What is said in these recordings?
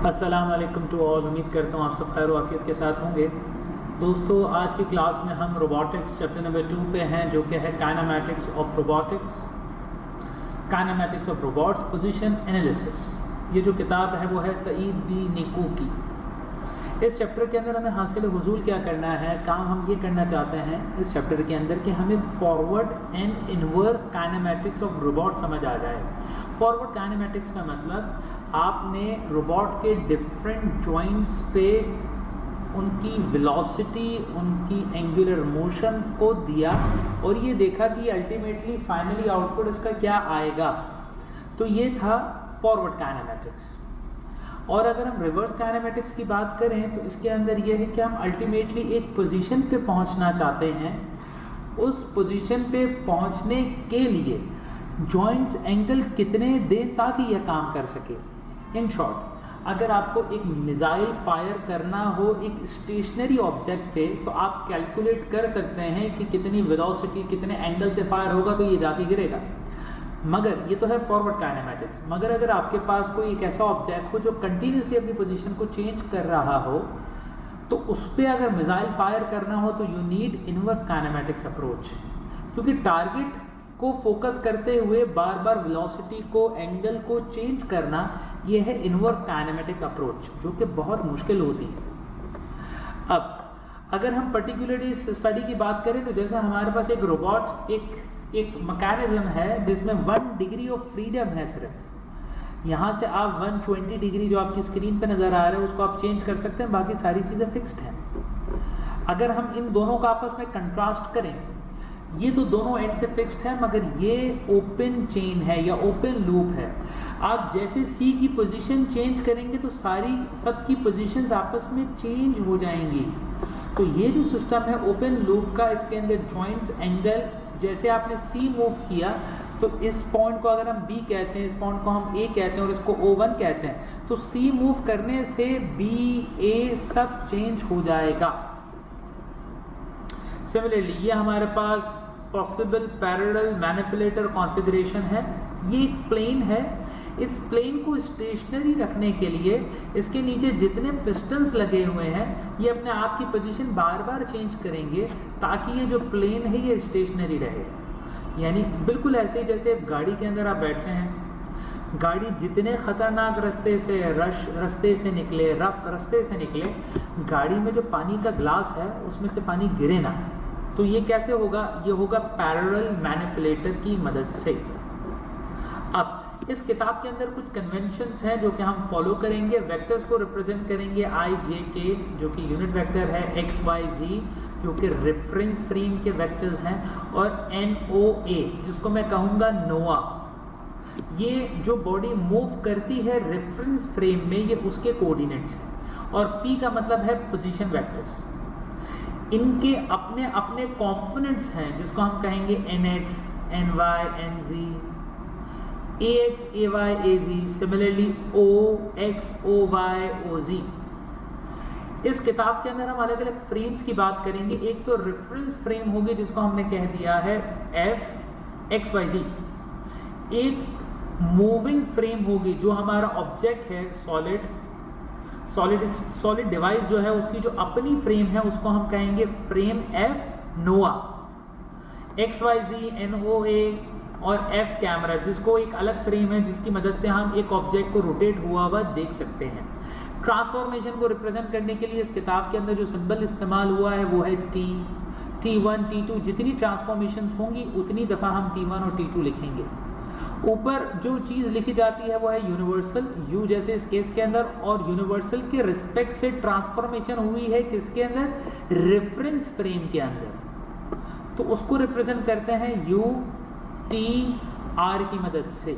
अस्सलाम वालेकुम to all. उम्मीद करता हूँ आप सब खैर आफियत के साथ होंगे। दोस्तों, आज की क्लास में हम रोबोटिक्स चैप्टर नंबर 2 पे हैं, जो कि है kinematics of robotics, kinematics of robots position analysis. ये जो किताब है वो है सईद बी निकू की। इस चैप्टर के अंदर हमें हासिल हुसूल क्या करना है, काम हम ये करना चाहते हैं इस चैप्टर के अंदर कि हमें forward and inverse kinematics of robot समझ आ जाए। फॉरवर्ड काइनेमैटिक्स का मतलब आपने रोबोट के डिफरेंट जॉइंट्स पे उनकी वेलोसिटी, उनकी एंगुलर मोशन को दिया और ये देखा कि अल्टीमेटली फाइनली आउटपुट इसका क्या आएगा। तो ये था फॉरवर्ड काइनेमैटिक्स। और अगर हम रिवर्स काइनेमैटिक्स की बात करें तो इसके अंदर ये है कि हम अल्टीमेटली एक पोजीशन पे पहुंचना चाहते हैं। उस पोजीशन पे पहुंचने के लिए जॉइंट्स एंगल कितने दें ताकि यह काम कर सके। इन शॉर्ट, अगर आपको एक मिसाइल फायर करना हो एक स्टेशनरी ऑब्जेक्ट पे, तो आप कैलकुलेट कर सकते हैं कि कितनी वेलोसिटी, कितने एंगल से फायर होगा तो ये जाके गिरेगा। मगर ये तो है फॉरवर्ड काइनेमैटिक्स। मगर अगर आपके पास कोई एक ऐसा ऑब्जेक्ट हो जो कंटिन्यूसली अपनी पोजीशन को चेंज कर रहा हो, तो उस पर अगर मिसाइल फायर करना हो तो you need inverse kinematics approach, क्योंकि टारगेट को फोकस करते हुए बार बार वेलोसिटी को, एंगल को चेंज करना, ये है इनवर्स काइनेमैटिक अप्रोच, जो कि बहुत मुश्किल होती है। अब अगर हम पर्टिकुलरली इस स्टडी की बात करें तो जैसे हमारे पास एक रोबोट, एक मैकेनिज्म है जिसमें 1 डिग्री ऑफ फ्रीडम है। सिर्फ यहाँ से आप 120 डिग्री जो आपकी स्क्रीन पे नज़र आ रहा है उसको आप चेंज कर सकते हैं, बाकी सारी चीज़ें फिक्स्ड हैं। अगर हम इन दोनों का आपस में कंट्रास्ट करें, ये तो दोनों एंड से फिक्स्ड है, मगर ये ओपन चेन है या ओपन लूप है। आप जैसे सी की पोजीशन चेंज करेंगे तो सारी सबकी पोजीशंस आपस में चेंज हो जाएंगी। तो ये जो सिस्टम है ओपन लूप का, इसके अंदर जॉइंट्स एंगल, जैसे आपने सी मूव किया तो इस पॉइंट को अगर हम बी कहते हैं, इस पॉइंट को हम ए कहते हैं और इसको O1 कहते हैं, तो सी मूव करने से बी, ए सब चेंज हो जाएगा। सिमिलरली ये हमारे पास पॉसिबल पैरेलल मैनिपुलेटर कॉन्फ़िगरेशन है। ये एक प्लेन है। इस प्लेन को स्टेशनरी रखने के लिए इसके नीचे जितने पिस्टन्स लगे हुए हैं ये अपने आप की पोजीशन बार बार चेंज करेंगे ताकि ये जो प्लेन है ये स्टेशनरी रहे। यानी बिल्कुल ऐसे ही जैसे गाड़ी के अंदर आप बैठे हैं, गाड़ी जितने ख़तरनाक रास्ते से, रास्ते से निकले, रफ रास्ते से निकले, गाड़ी में जो पानी का ग्लास है उसमें से पानी गिरे ना। तो ये कैसे होगा? ये होगा पैरेलल मैनिपुलेटर की मदद से। अब इस किताब के अंदर कुछ कन्वेंशंस हैं जो कि हम फॉलो करेंगे। वेक्टर्स को रिप्रेजेंट करेंगे I, J, K जो कि यूनिट वेक्टर है, X, Y, Z जो कि रेफरेंस फ्रेम के वेक्टर्स हैं, और NOA जिसको मैं कहूँगा नोआ। ये जो बॉडी मूव करती है रेफरेंस फ्रेम में, ये उसके कोऑर्डिनेट्स हैं। और P का मतलब है पोजीशन वेक्टर्स। इनके अपने अपने कंपोनेंट्स हैं जिसको हम कहेंगे NX, NY, NZ, AX, AY, AZ, similarly OX, OY, OZ। इस किताब के अंदर हम अलग अलग फ्रेम्स की बात करेंगे। एक तो रेफरेंस फ्रेम होगी जिसको हमने कह दिया है FXYZ। एक मूविंग फ्रेम होगी जो हमारा ऑब्जेक्ट है, सॉलिड डिवाइस जो है उसकी जो अपनी फ्रेम है उसको हम कहेंगे फ्रेम F नोआ। XYZ, NOA और F कैमरा जिसको एक अलग फ्रेम है जिसकी मदद से हम एक ऑब्जेक्ट को रोटेट हुआ हुआ देख सकते हैं। ट्रांसफॉर्मेशन को रिप्रेजेंट करने के लिए इस किताब के अंदर जो सिंबल इस्तेमाल हुआ है वो है T1, T2। जितनी ट्रांसफॉर्मेशंस होंगी उतनी दफ़ा हम T1 और T2 लिखेंगे। ऊपर जो चीज़ लिखी जाती है वो है यूनिवर्सल, U जैसे इस केस के अंदर, और यूनिवर्सल के रिस्पेक्ट से ट्रांसफॉर्मेशन हुई है किसके अंदर? रेफरेंस फ्रेम के अंदर। तो उसको रिप्रेजेंट करते हैं UTR की मदद से।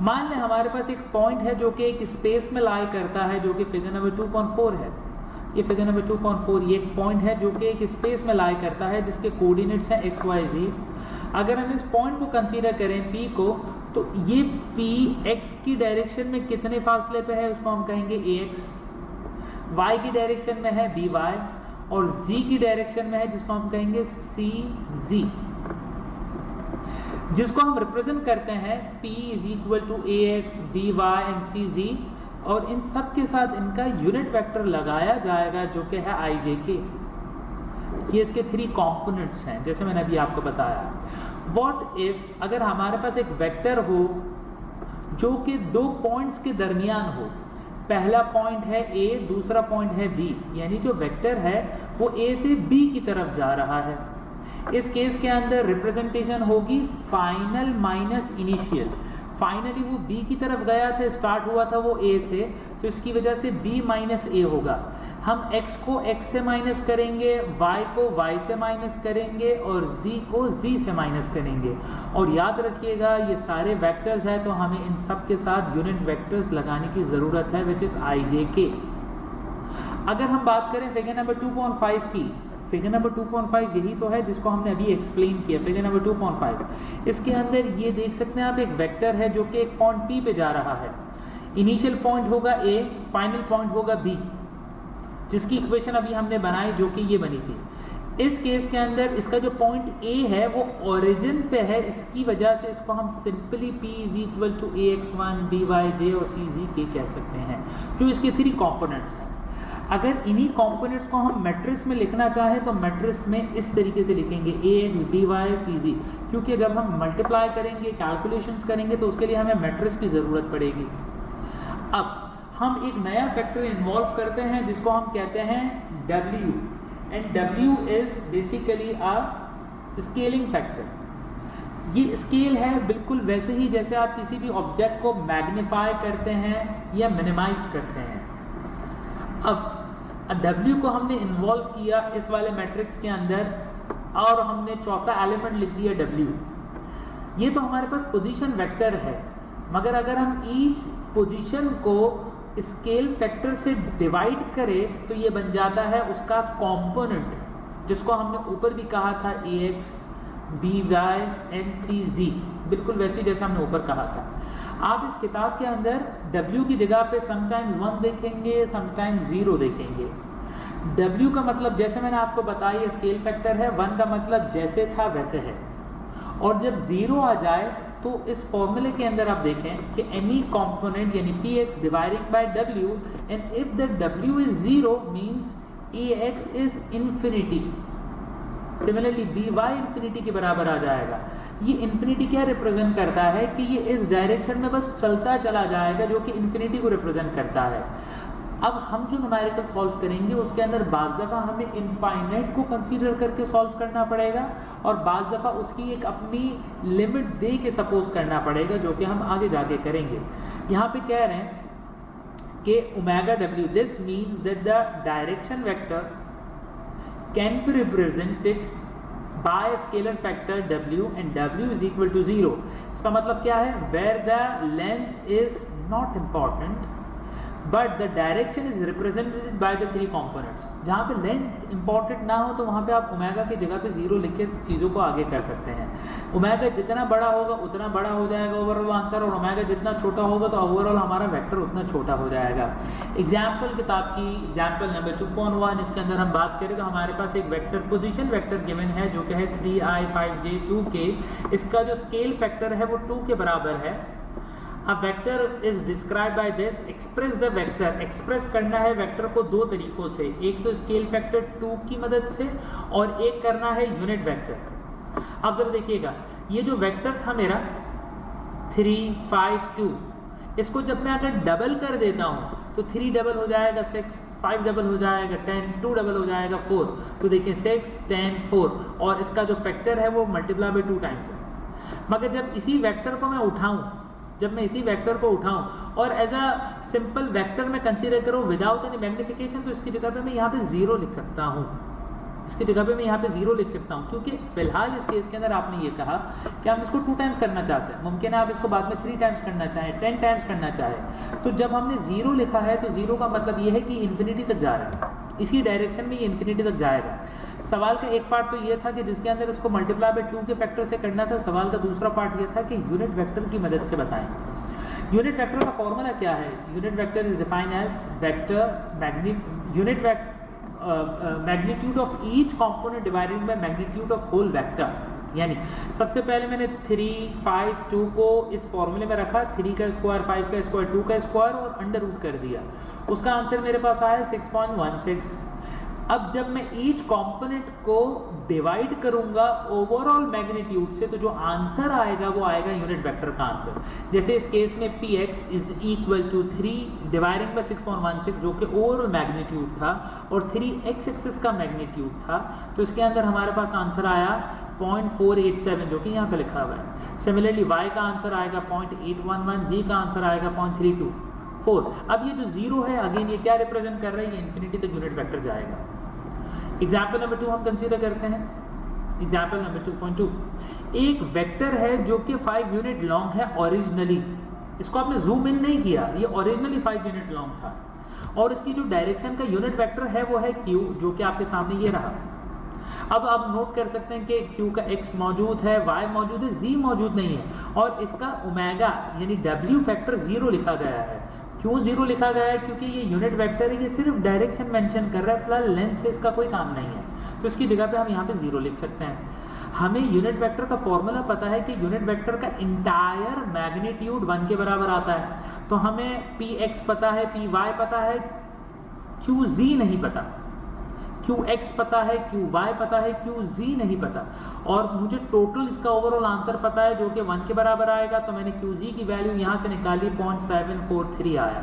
मान लें हमारे पास एक पॉइंट है जो कि एक स्पेस में लाई करता है, जो कि फिगर नंबर 2.4 है। ये फिगर नंबर 2.4 ये एक पॉइंट है जो कि एक स्पेस में लाई करता है जिसके कोऑर्डिनेट्स हैं XYZ। अगर हम इस पॉइंट को कंसीडर करें P को, तो ये P X की डायरेक्शन में कितने फासले पे है उसको हम कहेंगे AX, Y की डायरेक्शन में है BY और Z की डायरेक्शन में है जिसको हम कहेंगे CZ। जिसको हम रिप्रेजेंट करते हैं P is equal to AX, BY and CZ और इन सब के साथ इनका यूनिट वेक्टर लगाया जाएगा जो कि है आई जे के। ये इसके 3 कंपोनेंट्स हैं जैसे मैंने अभी आपको बताया। व्हाट इफ अगर हमारे पास एक वेक्टर हो जो कि 2 पॉइंट्स के दरमियान हो, पहला पॉइंट है ए, दूसरा पॉइंट है बी, यानी जो वेक्टर है वो ए से बी की तरफ जा रहा है। इस केस के अंदर रिप्रेजेंटेशन होगी फाइनल माइनस इनिशियल। फाइनली वो बी की तरफ गया था, स्टार्ट हुआ था वो ए से, तो इसकी वजह से बी माइनस ए होगा। हम x को x से माइनस करेंगे, y को y से माइनस करेंगे और z को z से माइनस करेंगे। और याद रखिएगा ये सारे वेक्टर्स हैं तो हमें इन सब के साथ यूनिट वेक्टर्स लगाने की ज़रूरत है विच इज़ आई जे के। अगर हम बात करें फिगर नंबर 2.5 की, फिगर नंबर 2.5 यही तो है जिसको हमने अभी एक्सप्लेन किया। फिगर नंबर 2.5 इसके अंदर ये देख सकते हैं आप, एक वेक्टर है जो कि एक पॉइंट P पे जा रहा है। इनिशियल पॉइंट होगा A, फाइनल पॉइंट होगा B, जिसकी इक्वेशन अभी हमने बनाई जो कि ये बनी थी। इस केस के अंदर इसका जो पॉइंट A है वो ओरिजिन पे है, इसकी वजह से इसको हम simply P is equal to AX1 BYJ और CZK कह सकते हैं, जो इसके 3 कंपोनेंट्स हैं। अगर इन्हीं कंपोनेंट्स को हम मैट्रिक्स में लिखना चाहें तो मैट्रिक्स में इस तरीके से लिखेंगे AX BY CZ, क्योंकि जब हम मल्टीप्लाई करेंगे, कैलकुलेशंस करेंगे तो उसके लिए हमें मैट्रिक्स की ज़रूरत पड़ेगी। अब हम एक नया फैक्टर इन्वॉल्व करते हैं जिसको हम कहते हैं W, and W is basically a scaling factor. ये स्केल है बिल्कुल वैसे ही जैसे आप किसी भी ऑब्जेक्ट को मैग्नीफाई करते हैं या मिनिमाइज करते हैं। अब W को हमने इन्वॉल्व किया इस वाले मैट्रिक्स के अंदर और हमने चौथा एलिमेंट लिख दिया W। ये तो हमारे पास पोजीशन वेक्टर है, मगर अगर हम ईच पोजीशन को स्केल फैक्टर से डिवाइड करें तो ये बन जाता है उसका कंपोनेंट, जिसको हमने ऊपर भी कहा था AX BY and CZ, बिल्कुल वैसे जैसे हमने ऊपर कहा था। आप इस किताब के अंदर W की जगह पे समटाइम्स 1 देखेंगे, समटाइम्स 0 देखेंगे। W का मतलब जैसे मैंने आपको बताया स्केल फैक्टर है, 1 का मतलब जैसे था वैसे है, और जब 0 आ जाए तो इस फॉर्मूले के अंदर आप देखें कि एनी कंपोनेंट यानी px dividing by w and if the w is 0 means ax is infinity. Similarly by infinity के बराबर आ जाएगा। ये इंफिनिटी क्या रिप्रेजेंट करता है कि ये इस डायरेक्शन में बस चलता चला जाएगा, जो कि इंफिनिटी को रिप्रेजेंट करता है। अब हम जो न्यूमेरिकल सॉल्व करेंगे उसके अंदर बाज़ दफ़ा हमें इनफाइनाइट को कंसीडर करके सॉल्व करना पड़ेगा और बाज़ दफ़ा उसकी एक अपनी लिमिट दे के सपोज करना पड़ेगा, जो कि हम आगे जाके करेंगे। यहाँ पे कह रहे हैं कि omega W, this means that the direction vector can be represented by scalar factor w and w is equal to 0। इसका मतलब क्या है? Where the length is not important but the direction is represented by the 3 components. जहाँ पे length important ना हो तो वहाँ पे आप ओमेगा की जगह पे 0 लिख के चीज़ों को आगे कर सकते हैं। ओमेगा जितना बड़ा होगा उतना बड़ा हो जाएगा ओवरऑल आंसर, और ओमेगा जितना छोटा होगा तो ओवरऑल हमारा वेक्टर उतना छोटा हो जाएगा। एग्जाम्पल किताब की एग्जाम्पल नंबर 2.1, इसके अंदर हम बात करें तो हमारे पास एक वेक्टर पोजिशन वेक्टर गिवन है जो कि है 3i 5j 2k। इसका जो स्केल फैक्टर है वो 2 के बराबर है। A vector is described by this, express the vector। Express करना है वेक्टर को 2 तरीकों से, एक तो स्केल फैक्टर 2 की मदद से और एक करना है यूनिट वेक्टर। अब जरा देखिएगा, ये जो वेक्टर था मेरा 3 5 2, इसको जब मैं अगर डबल कर देता हूँ तो 3 डबल हो जाएगा 6, 5 डबल हो जाएगा 10, 2 डबल हो जाएगा 4। तो देखिए 6 10 4, और इसका जो फैक्टर है वो मल्टीप्लाई बाय 2 टाइम्स है। मगर जब इसी वेक्टर को मैं उठाऊँ, जब मैं इसी वेक्टर को उठाऊं और एज अ सिंपल वेक्टर में कंसीडर करूं विदाउट एनी मैग्निफिकेशन, तो इसकी जगह पे मैं यहाँ पे 0 लिख सकता हूँ। इसकी जगह पे मैं यहाँ पे 0 लिख सकता हूँ, क्योंकि फिलहाल इस केस के अंदर आपने ये कहा कि हम इसको 2 टाइम्स करना चाहते हैं। मुमकिन है आप इसको बाद में 3 टाइम्स करना चाहें, 10 टाइम्स करना चाहें। तो जब हमने 0 लिखा है तो 0 का मतलब ये है कि इन्फिनिटी तक जा रहा है, इसी डायरेक्शन में ये इन्फिनिटी तक जाएगा। सवाल का एक पार्ट तो ये था कि जिसके अंदर इसको मल्टीप्लाई बाय 2 के फैक्टर से करना था। सवाल का दूसरा पार्ट ये था कि यूनिट वेक्टर की मदद से बताएं। यूनिट वेक्टर का फॉर्मूला क्या है? Unit vector is defined as vector magnitude of each component divided by magnitude of whole vector. यानी सबसे पहले मैंने 3, 5, 2 को इस फॉर्मूले में रखा, 3 का स्क्वायर, 5 का स्क्वायर, 2 का स्क्वायर और अंडर रूट कर दिया, उसका आंसर मेरे पास आया 6.16। अब जब मैं ईच कंपोनेंट को डिवाइड करूंगा ओवरऑल मैग्नीट्यूड से, तो जो आंसर आएगा वो आएगा यूनिट वेक्टर का आंसर। जैसे इस केस में px is equal to 3 dividing by 6.16 जो कि ओवरऑल मैग्नीट्यूड था और 3 x एक्सिस का मैग्नीट्यूड था, तो इसके अंदर हमारे पास आंसर आया 0.487 जो कि यहाँ पे लिखा हुआ है। सिमिलरली y का आंसर आएगा 0.811, g का आंसर आएगा 0.324। अब ये जो जीरो है अगेन ये क्या रिप्रेजेंट कर रहा है, ये इन्फिनिटी तक यूनिट वेक्टर जाएगा। एग्जाम्पल नंबर 2 हम कंसीडर करते हैं। एग्जाम्पल नंबर 2.2, एक वेक्टर है जो कि 5 यूनिट लॉन्ग है ओरिजिनली, इसको आपने जूम इन नहीं किया, ये ओरिजिनली 5 यूनिट लॉन्ग था और इसकी जो डायरेक्शन का यूनिट वेक्टर है वो है q, जो कि आपके सामने ये रहा। अब आप नोट कर सकते हैं कि q का x मौजूद है, y मौजूद है, z मौजूद नहीं है और इसका ओमेगा यानी w फैक्टर 0 लिखा गया है। क्यों 0 लिखा गया है? क्योंकि ये यूनिट वेक्टर है, ये सिर्फ डायरेक्शन मेंशन कर रहा है, फिलहाल लेंथ से इसका कोई काम नहीं है, तो इसकी जगह पे हम यहाँ पे 0 लिख सकते हैं। हमें यूनिट वेक्टर का फॉर्मूला पता है कि यूनिट वेक्टर का इंटायर मैग्नीट्यूड 1 के बराबर आता है, तो हमें px पता है, py पता है, qz नहीं पता, qx पता है, qy पता है, qz नहीं पता और मुझे टोटल इसका ओवरऑल आंसर पता है जो कि 1 के बराबर आएगा, तो मैंने qz की वैल्यू यहाँ से निकाली 0.743 आया।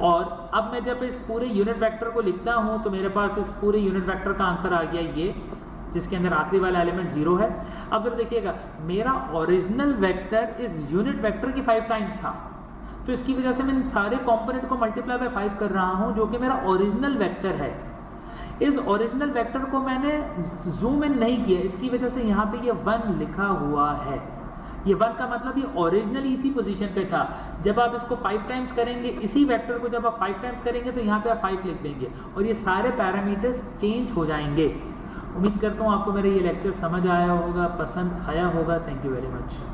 और अब मैं जब इस पूरे यूनिट वेक्टर को लिखता हूँ तो मेरे पास इस पूरे यूनिट वेक्टर का आंसर आ गया ये, जिसके अंदर आखिरी वाला एलिमेंट 0 है। अब जरा देखिएगा, मेरा ओरिजिनल वेक्टर इस यूनिट वेक्टर की 5 टाइम्स था, तो इसकी वजह से मैं सारे कॉम्पोनेंट को मल्टीप्लाई बाय 5 कर रहा हूँ जो कि मेरा ओरिजिनल वेक्टर है। इस ओरिजिनल वेक्टर को मैंने जूम इन नहीं किया, इसकी वजह से यहाँ पे ये 1 लिखा हुआ है। ये 1 का मतलब ये ओरिजिनली इसी पोजीशन पे था। जब आप इसको 5 टाइम्स करेंगे, इसी वेक्टर को जब आप 5 टाइम्स करेंगे तो यहाँ पे आप 5 लिख देंगे और ये सारे पैरामीटर्स चेंज हो जाएंगे। उम्मीद करता हूँ आपको मेरा ये लेक्चर समझ आया होगा, पसंद आया होगा। Thank you very much.